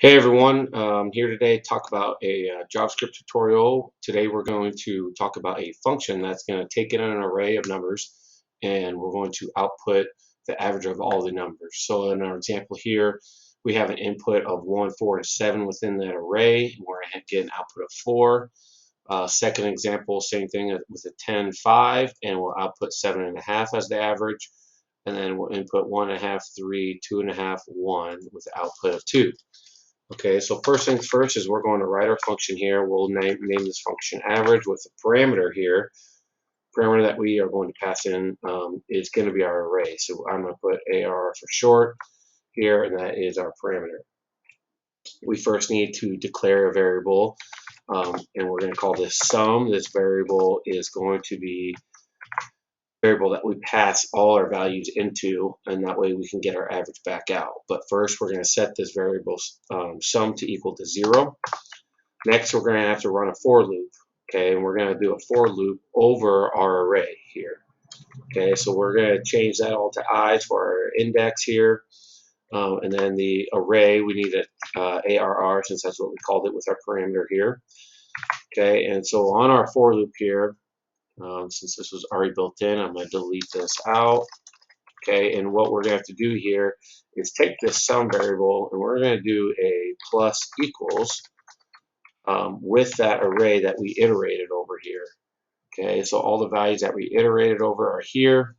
Hey everyone, here today to talk about a JavaScript tutorial. Today we're going to talk about a function that's going to take in an array of numbers and we're going to output the average of all the numbers. So in our example here, we have an input of 1, 4, and 7 within that array, and we're going to get an output of 4. Second example, same thing with a 10, 5, and we'll output 7.5 as the average. And then we'll input 1.5, 3, 2.5, 1 with the output of 2. Okay, so first things first is we're going to write our function here. We'll name this function average with the parameter here. Parameter that we are going to pass in is going to be our array. So I'm going to put AR for short here, and that is our parameter. We first need to declare a variable, and we're going to call this sum. This variable is going to be variable that we pass all our values into, and that way we can get our average back out. But first we're going to set this variable sum to equal to 0. Next we're going to have to run a for loop. Okay, and we're going to do a for loop over our array here. Okay, so we're going to change that all to i's for our index here, and then the array we need a ARR, since that's what we called it with our parameter here. Okay, and so on our for loop here, since this was already built in, I'm going to delete this out. Okay, and what we're going to have to do here is take this sum variable and we're going to do a plus equals with that array that we iterated over here. Okay, so all the values that we iterated over are here,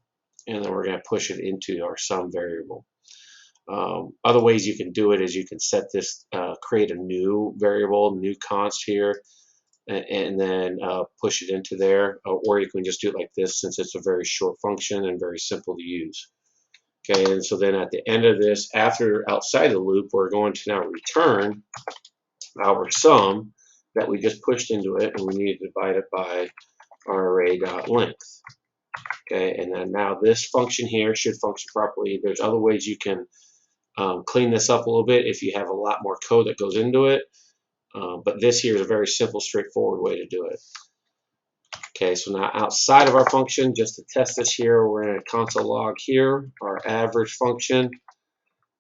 and then we're going to push it into our sum variable. Other ways you can do it is you can set this, create a new variable, new const here, and then push it into there, or you can just do it like this since it's a very short function and very simple to use. Okay, and so then at the end of this, after outside the loop, we're going to now return our sum that we just pushed into it, and we need to divide it by our array.length. Okay, and then now this function here should function properly. There's other ways you can clean this up a little bit if you have a lot more code that goes into it. But this here is a very simple, straightforward way to do it. Okay, so now outside of our function, just to test this here, we're going to console log here, our average function,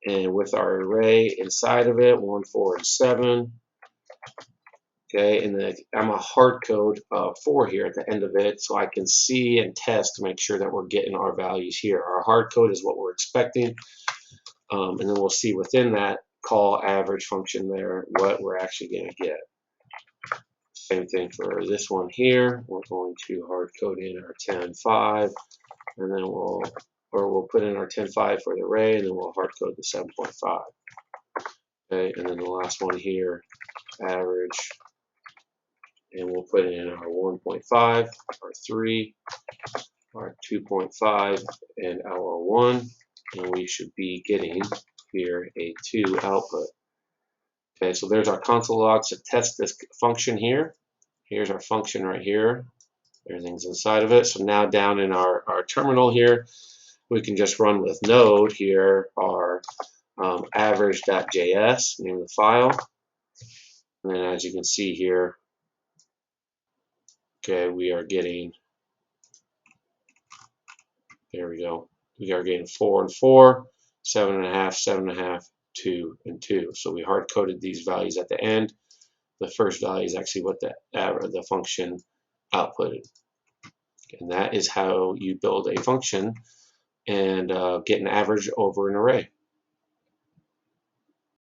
and with our array inside of it, 1, 4, and 7. Okay, and then I'm a hard code 4 here at the end of it, so I can see and test to make sure that we're getting our values here. Our hard code is what we're expecting, and then we'll see within that call average function there what we're actually going to get. Same thing for this one here. We're going to hard code in our 10.5, and then we'll put in our 10.5 for the array, and then we'll hard code the 7.5. Okay, and then the last one here, average, and we'll put in our 1.5, our 3, our 2.5, and our 1, and we should be getting here a 2 output. Okay, so there's our console logs to test this function here. Here's our function right here. Everything's inside of it. So now down in our terminal here, we can just run with node here our average.js, name of the file. And then as you can see here, okay, we are getting, there we go. We are getting 4 and 4, 7.5, 7.5, 2, and 2. So we hard coded these values at the end. The first value is actually what the function outputted. And that is how you build a function and get an average over an array.